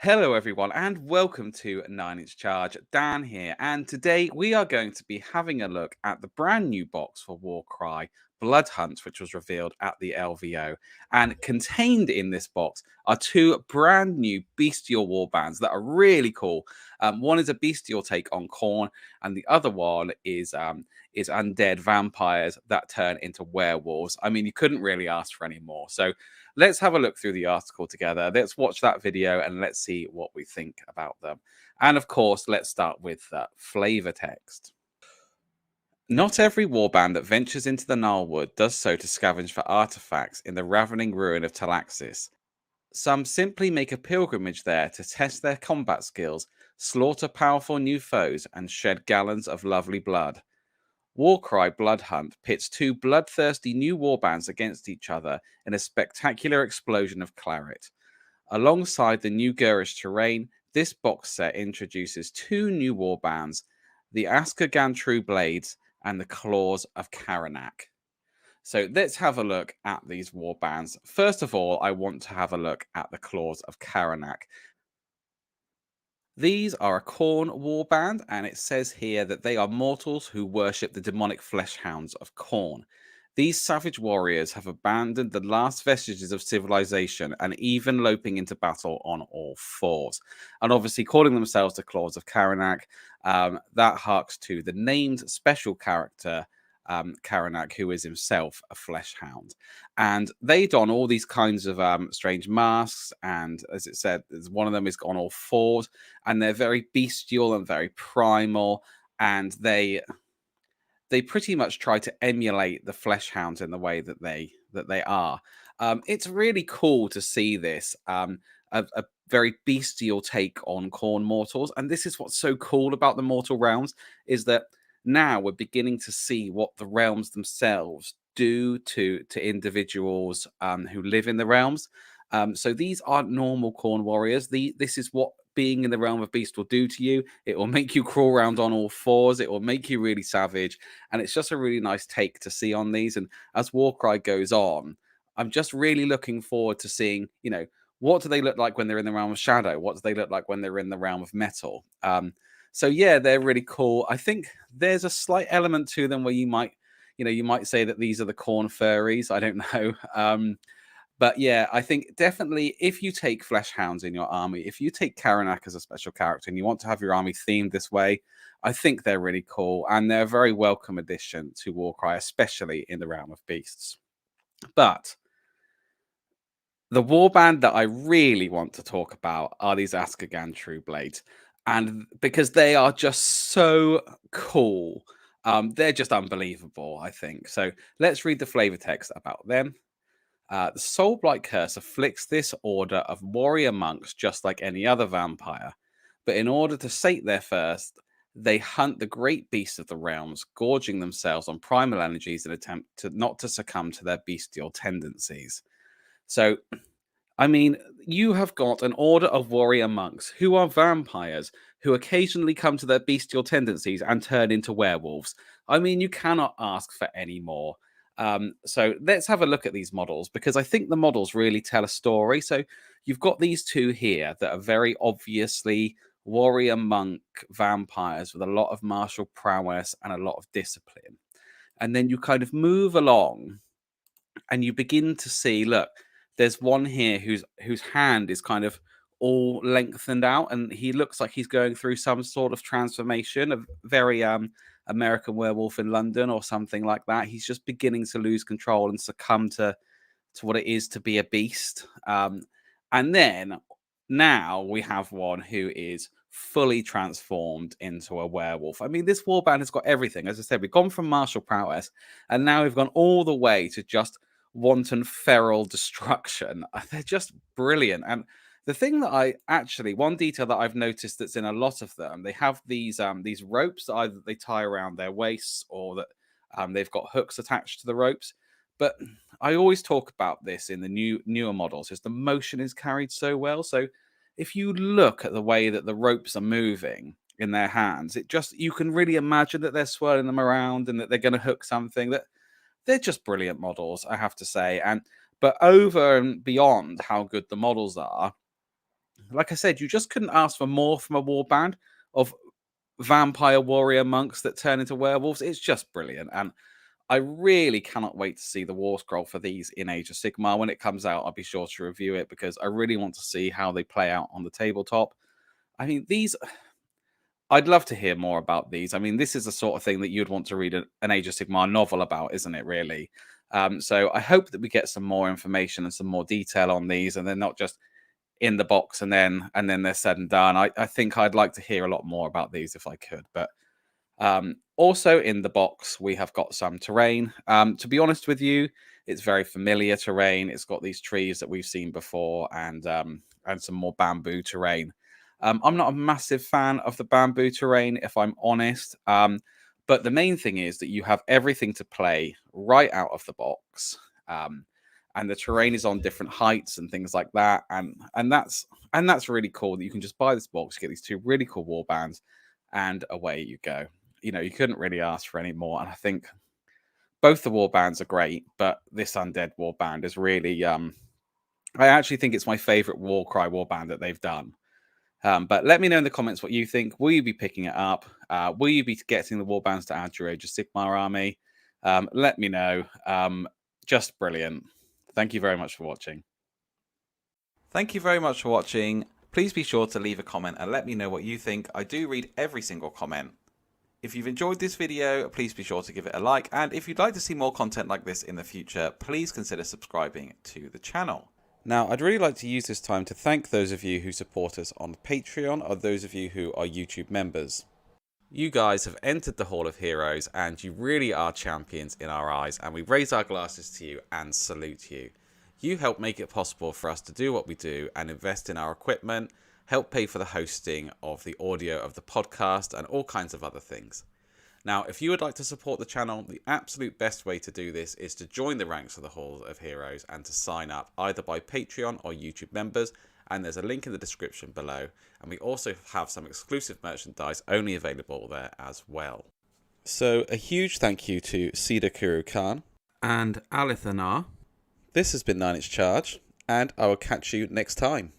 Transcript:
Hello, everyone, and welcome to 9 Inch Charge. Dan here, and today we are going to be having a look at the brand new box for Warcry, Bloodhunt, which was revealed at the LVO. And contained in this box are two brand new bestial warbands that are really cool. One is a bestial take on Khorne, and the other one is undead vampires that turn into werewolves. I mean, you couldn't really ask for any more. So let's have a look through the article together. Let's watch that video and let's see what we think about them. And of course, let's start with flavor text. Not every warband that ventures into the Gnarlwood does so to scavenge for artifacts in the ravening ruin of Talaxis. Some simply make a pilgrimage there to test their combat skills, slaughter powerful new foes, and shed gallons of lovely blood. Warcry Bloodhunt pits two bloodthirsty new warbands against each other in a spectacular explosion of claret. Alongside the new Gurish terrain, this box set introduces two new warbands, the Askuran Trueblades and the Claws of Karanak. So let's have a look at these warbands. First of all, I want to have a look at the Claws of Karanak. These are a Khorne warband, and it says here that they are mortals who worship the demonic flesh hounds of Khorne. These savage warriors have abandoned the last vestiges of civilization and even loping into battle on all fours. And obviously, calling themselves the Claws of Karanak, that harks to the named special character Karanak, who is himself a flesh hound. And they don all these kinds of strange masks. And as it said, one of them is on all fours, and they're very bestial and very primal. And they pretty much try to emulate the flesh hounds in the way that they are. It's really cool to see this. A very bestial take on Khorne mortals, and this is what's so cool about the mortal realms is that now we're beginning to see what the realms themselves do to individuals who live in the realms. So these aren't normal Khorne warriors. This is what being in the realm of beast will do to you. It will make you crawl around on all fours. It will make you really savage, and it's just a really nice take to see on these. And as Warcry goes on, I'm just really looking forward to seeing, what do they look like when they're in the realm of shadow? What do they look like when they're in the realm of metal? So yeah, they're really cool. I think there's a slight element to them where you might say that these are the Khorne furries. I don't know. But yeah, I think definitely if you take flesh hounds in your army, if you take Karanak as a special character and you want to have your army themed this way, I think they're really cool and they're a very welcome addition to Warcry, especially in the realm of beasts. But the warband that I really want to talk about are these Askuran Trueblades, and because they are just so cool, they're just unbelievable. I think so. Let's read the flavor text about them. The Soulblight curse afflicts this order of warrior monks just like any other vampire, but in order to sate their thirst, they hunt the great beasts of the realms, gorging themselves on primal energies in attempt to not to succumb to their bestial tendencies. So, I mean, you have got an order of warrior monks who are vampires who occasionally come to their bestial tendencies and turn into werewolves. I mean, you cannot ask for any more. So let's have a look at these models because I think the models really tell a story. So you've got these two here that are very obviously warrior monk vampires with a lot of martial prowess and a lot of discipline. And then you kind of move along and you begin to see, look, there's one here whose hand is kind of all lengthened out and he looks like he's going through some sort of transformation, a very American Werewolf in London or something like that. He's just beginning to lose control and succumb to what it is to be a beast. And then now we have one who is fully transformed into a werewolf. I mean, this warband has got everything. As I said, we've gone from martial prowess, and now we've gone all the way to just wanton feral destruction. They're just brilliant. And the thing that one detail that I've noticed that's in a lot of them, they have these ropes that either they tie around their waists or that they've got hooks attached to the ropes. But I always talk about this in the newer models, is the motion is carried so well. So if you look at the way that the ropes are moving in their hands, you can really imagine that they're swirling them around and that they're going to hook something. That they're just brilliant models, I have to say. But over and beyond how good the models are, like I said, you just couldn't ask for more from a warband of vampire warrior monks that turn into werewolves. It's just brilliant. And I really cannot wait to see the war scroll for these in Age of Sigmar. When it comes out, I'll be sure to review it because I really want to see how they play out on the tabletop. I mean, I'd love to hear more about these. I mean, this is the sort of thing that you'd want to read an Age of Sigmar novel about, isn't it, really? So I hope that we get some more information and some more detail on these, and they're not just in the box and then they're said and done. I think I'd like to hear a lot more about these if I could. But also in the box, we have got some terrain. To be honest with you, it's very familiar terrain. It's got these trees that we've seen before and some more bamboo terrain. I'm not a massive fan of the bamboo terrain, if I'm honest. But the main thing is that you have everything to play right out of the box. And the terrain is on different heights and things like that. And that's really cool that you can just buy this box, get these two really cool war bands, and away you go. You know, you couldn't really ask for any more. And I think both the war bands are great, but this undead war band is really I actually think it's my favorite Warcry war band that they've done. But let me know in the comments what you think. Will you be picking it up? Will you be getting the warbands to add to your Age of Sigmar army? Let me know. Just brilliant. Thank you very much for watching. Thank you very much for watching. Please be sure to leave a comment and let me know what you think. I do read every single comment. If you've enjoyed this video, please be sure to give it a like. And if you'd like to see more content like this in the future, please consider subscribing to the channel. Now, I'd really like to use this time to thank those of you who support us on Patreon or those of you who are YouTube members. You guys have entered the Hall of Heroes and you really are champions in our eyes, and we raise our glasses to you and salute you. You help make it possible for us to do what we do and invest in our equipment, help pay for the hosting of the audio of the podcast and all kinds of other things. Now, if you would like to support the channel, the absolute best way to do this is to join the ranks of the Hall of Heroes and to sign up either by Patreon or YouTube members, and there's a link in the description below. And we also have some exclusive merchandise only available there as well. So a huge thank you to Cedar Kuru Khan and Alithanar. This has been 9 Inch Charge, and I will catch you next time.